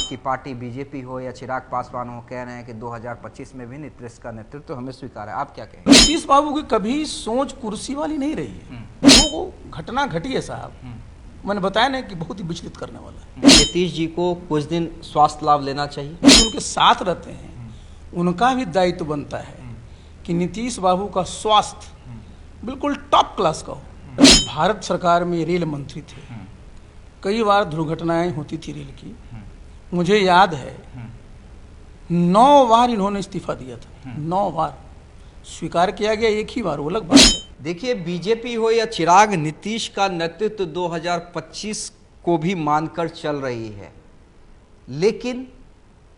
आपकी party BJP हो या चिराग पासवान हो, कह रहे हैं कि 2025 में भी नीतीश का नेतृत्व हमें स्वीकार है। आप क्या कहेंगे? नीतीश बाबू की कभी सोच कुर्सी वाली नहीं रही है। वो घटना घटी है साहब, मैंने बताया ना कि बहुत ही विचलित करने वाला है। नीतीश जी को कुछ दिन स्वास्थ्य लाभ लेना चाहिए। उनके साथ रहते हैं, उनका भी दायित्व बनता है कि नीतीश बाबू का स्वास्थ्य बिल्कुल टॉप क्लास का हो। भारत सरकार में रेल मंत्री थे, कई बार दुर्घटनाएं होती थी रेल की। मुझे याद है 9 बार इन्होंने इस्तीफा दिया था, 9 बार स्वीकार किया गया, एक ही बार, वो अलग बात है। देखिए, बीजेपी हो या चिराग, नीतीश का नेतृत्व 2025 को भी मानकर चल रही है, लेकिन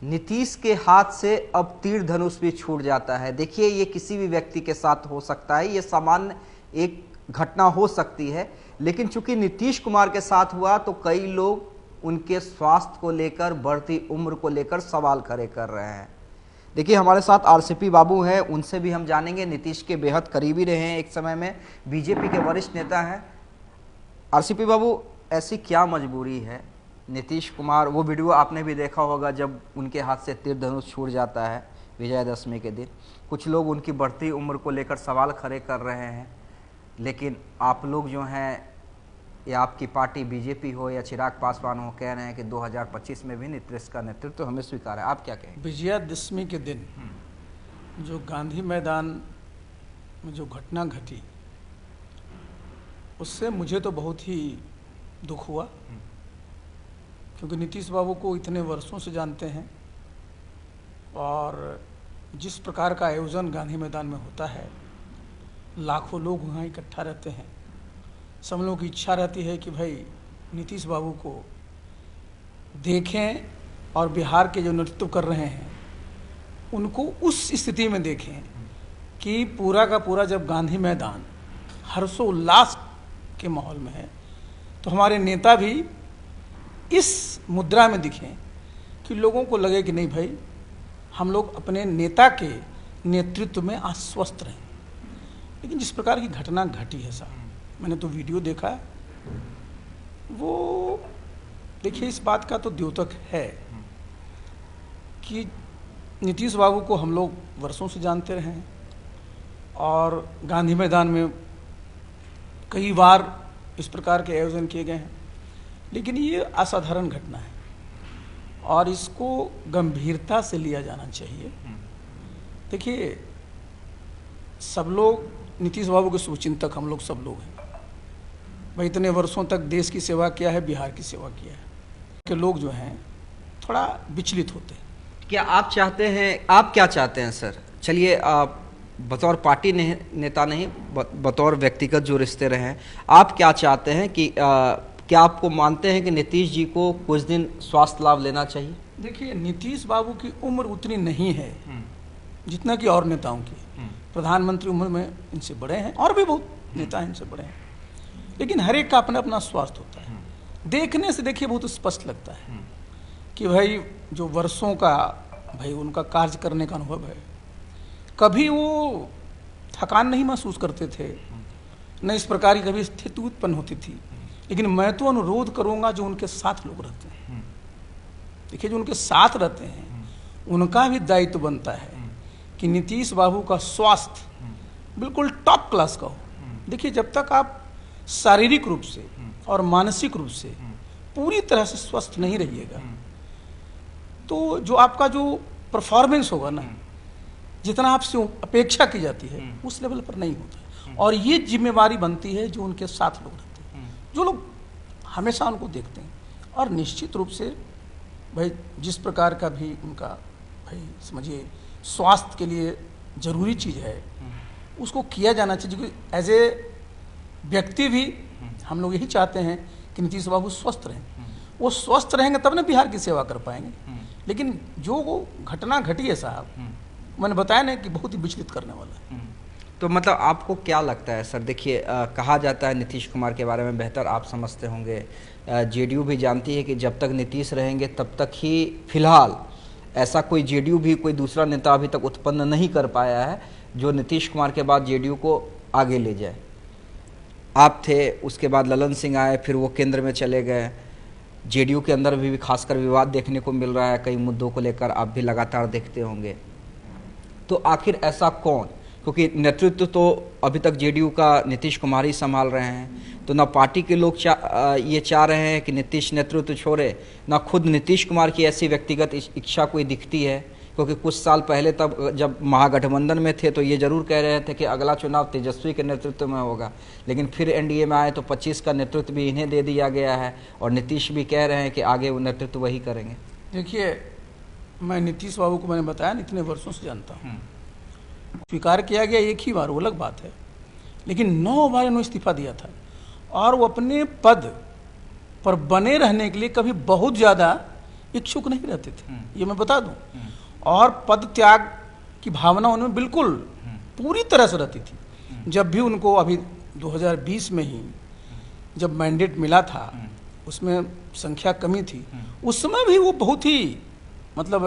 नीतीश के हाथ से अब तीर धनुष भी छूट जाता है। देखिए, ये किसी भी व्यक्ति के साथ हो सकता है, ये सामान्य एक घटना हो सकती है, लेकिन चूंकि नीतीश कुमार के साथ हुआ तो कई लोग उनके स्वास्थ्य को लेकर, बढ़ती उम्र को लेकर सवाल खड़े कर रहे हैं। देखिए, हमारे साथ आरसीपी बाबू हैं, उनसे भी हम जानेंगे। नीतीश के बेहद करीबी रहे हैं एक समय में, बीजेपी के वरिष्ठ नेता हैं। आरसीपी बाबू, ऐसी क्या मजबूरी है? नीतीश कुमार, वो वीडियो आपने भी देखा होगा जब उनके हाथ से तीर धनुष छूट जाता है विजयदशमी के दिन। कुछ लोग उनकी बढ़ती उम्र को लेकर सवाल खड़े कर रहे हैं, लेकिन आप लोग जो हैं, या आपकी पार्टी बीजेपी हो या चिराग पासवान हो, कह रहे हैं कि 2025 में भी नीतीश का नेतृत्व हमें स्वीकार है। आप क्या कहेंगे? विजयादशमी के दिन जो गांधी मैदान में जो घटना घटी, उससे मुझे तो बहुत ही दुख हुआ, क्योंकि नीतीश बाबू को इतने वर्षों से जानते हैं और जिस प्रकार का आयोजन गांधी मैदान में होता है, लाखों लोग वहाँ इकट्ठा रहते हैं। सब लोगों की इच्छा रहती है कि भाई नीतीश बाबू को देखें और बिहार के जो नेतृत्व कर रहे हैं उनको उस स्थिति में देखें कि पूरा का पूरा जब गांधी मैदान हर्षोल्लास के माहौल में है, तो हमारे नेता भी इस मुद्रा में दिखें कि लोगों को लगे कि नहीं भाई, हम लोग अपने नेता के नेतृत्व में आश्वस्त रहें। लेकिन जिस प्रकार की घटना घटी है साहब, मैंने तो वीडियो देखा, वो देखिए, इस बात का तो द्योतक है कि नीतीश बाबू को हम लोग वर्षों से जानते रहे हैं और गांधी मैदान में कई बार इस प्रकार के आयोजन किए गए हैं, लेकिन ये असाधारण घटना है और इसको गंभीरता से लिया जाना चाहिए। देखिए, सब लोग नीतीश बाबू के शुभचिंतक हम लोग सब लोग हैं भाई, इतने वर्षों तक देश की सेवा किया है, बिहार की सेवा किया है, कि लोग जो हैं थोड़ा विचलित होते हैं। क्या आप चाहते हैं, आप क्या चाहते हैं सर? चलिए, आप बतौर पार्टी नेता नहीं, बतौर व्यक्तिगत जो रिश्ते रहे हैं, आप क्या चाहते हैं कि क्या आपको मानते हैं कि नीतीश जी को कुछ दिन स्वास्थ्य लाभ लेना चाहिए? देखिए, नीतीश बाबू की उम्र उतनी नहीं है जितना कि और नेताओं की। प्रधानमंत्री उम्र में इनसे बड़े हैं और भी बहुत नेता इनसे बड़े हैं, लेकिन हर एक का अपना अपना स्वास्थ्य होता है। देखने से देखिए बहुत स्पष्ट लगता है कि भाई जो वर्षों का भाई उनका कार्य करने का अनुभव है, कभी वो थकान नहीं महसूस करते थे, न इस प्रकार की कभी स्थिति उत्पन्न होती थी। लेकिन मैं तो अनुरोध करूंगा जो उनके साथ लोग रहते हैं, देखिए जो उनके साथ रहते हैं उनका भी दायित्व बनता है कि नीतीश बाबू का स्वास्थ्य बिल्कुल टॉप क्लास का हो। देखिए, जब तक आप शारीरिक रूप से और मानसिक रूप से पूरी तरह से स्वस्थ नहीं रहिएगा, तो जो आपका जो परफॉर्मेंस होगा ना, जितना आपसे अपेक्षा की जाती है उस लेवल पर नहीं होता। और ये जिम्मेवारी बनती है जो उनके साथ लोग रहते हैं, जो लोग हमेशा उनको देखते हैं। और निश्चित रूप से भाई जिस प्रकार का भी उनका भाई समझिए स्वास्थ्य के लिए जरूरी चीज़ है, उसको किया जाना चाहिए। क्योंकि एज ए व्यक्ति भी हम लोग यही चाहते हैं कि नीतीश बाबू स्वस्थ रहें। वो स्वस्थ रहेंगे तब ना बिहार की सेवा कर पाएंगे। लेकिन जो वो घटना घटी है साहब, मैंने बताया ना कि बहुत ही विचलित करने वाला है। तो मतलब आपको क्या लगता है सर? देखिए, कहा जाता है नीतीश कुमार के बारे में बेहतर आप समझते होंगे, जेडीयू भी जानती है कि जब तक नीतीश रहेंगे तब तक ही, फिलहाल ऐसा कोई जेडीयू भी कोई दूसरा नेता अभी तक उत्पन्न नहीं कर पाया है जो नीतीश कुमार के बाद जेडीयू को आगे ले जाए। आप थे, उसके बाद ललन सिंह आए, फिर वो केंद्र में चले गए। जेडीयू के अंदर भी खासकर विवाद देखने को मिल रहा है, कई मुद्दों को लेकर आप भी लगातार देखते होंगे। तो आखिर ऐसा कौन, क्योंकि नेतृत्व तो अभी तक जेडीयू का नीतीश कुमार ही संभाल रहे हैं, तो ना पार्टी के लोग ये चाह रहे हैं कि नीतीश नेतृत्व छोड़े, ना खुद नीतीश कुमार की ऐसी व्यक्तिगत इच्छा कोई दिखती है। क्योंकि कुछ साल पहले तब जब महागठबंधन में थे तो ये जरूर कह रहे थे कि अगला चुनाव तेजस्वी के नेतृत्व में होगा, लेकिन फिर एनडीए में आए तो 25 का नेतृत्व भी इन्हें दे दिया गया है और नीतीश भी कह रहे हैं कि आगे वो नेतृत्व वही करेंगे। देखिए, मैं नीतीश बाबू को मैंने बताया इतने वर्षों से जानता हूँ, स्वीकार किया गया एक ही बार, वो अलग बात है, लेकिन 9 बार इन्होंने इस्तीफा दिया था और वो अपने पद पर बने रहने के लिए कभी बहुत ज़्यादा इच्छुक नहीं रहते थे, ये मैं बता दूं। और पद त्याग की भावना उनमें बिल्कुल पूरी तरह से रहती थी। जब भी उनको अभी 2020 में ही जब मैंडेट मिला था, उसमें संख्या कमी थी, उस समय भी वो बहुत ही मतलब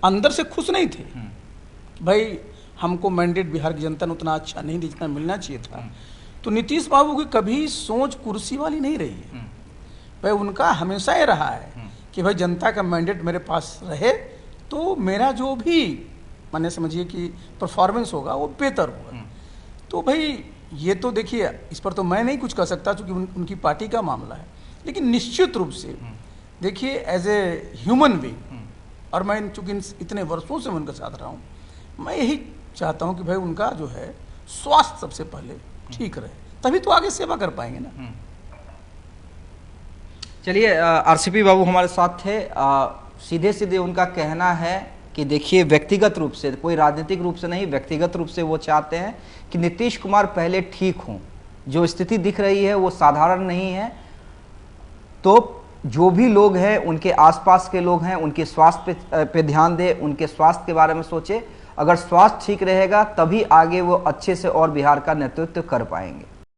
अंदर से खुश नहीं थे। भाई हमको मैंडेट बिहार की जनता ने उतना अच्छा नहीं दिया जितना मिलना चाहिए था। तो नीतीश बाबू की कभी सोच कुर्सी वाली नहीं रही है। भाई उनका हमेशा ये रहा है कि भाई जनता का मैंडेट मेरे पास रहे तो मेरा जो भी माने समझिए कि परफॉर्मेंस होगा वो बेहतर होगा। तो भाई ये तो देखिए, इस पर तो मैं नहीं कुछ कह सकता क्योंकि उनकी पार्टी का मामला है, लेकिन निश्चित रूप से देखिए एज ए ह्यूमन बीइंग, और मैं चूँकि इतने वर्षों से मैं उनके साथ रहा हूँ, मैं यही चाहता हूँ कि भाई उनका जो है स्वास्थ्य सबसे पहले ठीक रहे, तभी तो आगे सेवा कर पाएंगे ना। चलिए, आरसीपी बाबू हमारे साथ थे। सीधे सीधे उनका कहना है कि देखिए, व्यक्तिगत रूप से, कोई राजनीतिक रूप से नहीं, व्यक्तिगत रूप से वो चाहते हैं कि नीतीश कुमार पहले ठीक हों। जो स्थिति दिख रही है वो साधारण नहीं है, तो जो भी लोग हैं, उनके आसपास के लोग हैं, उनके स्वास्थ्य पे ध्यान दें, उनके स्वास्थ्य के बारे में सोचें। अगर स्वास्थ्य ठीक रहेगा तभी आगे वो अच्छे से और बिहार का नेतृत्व कर पाएंगे।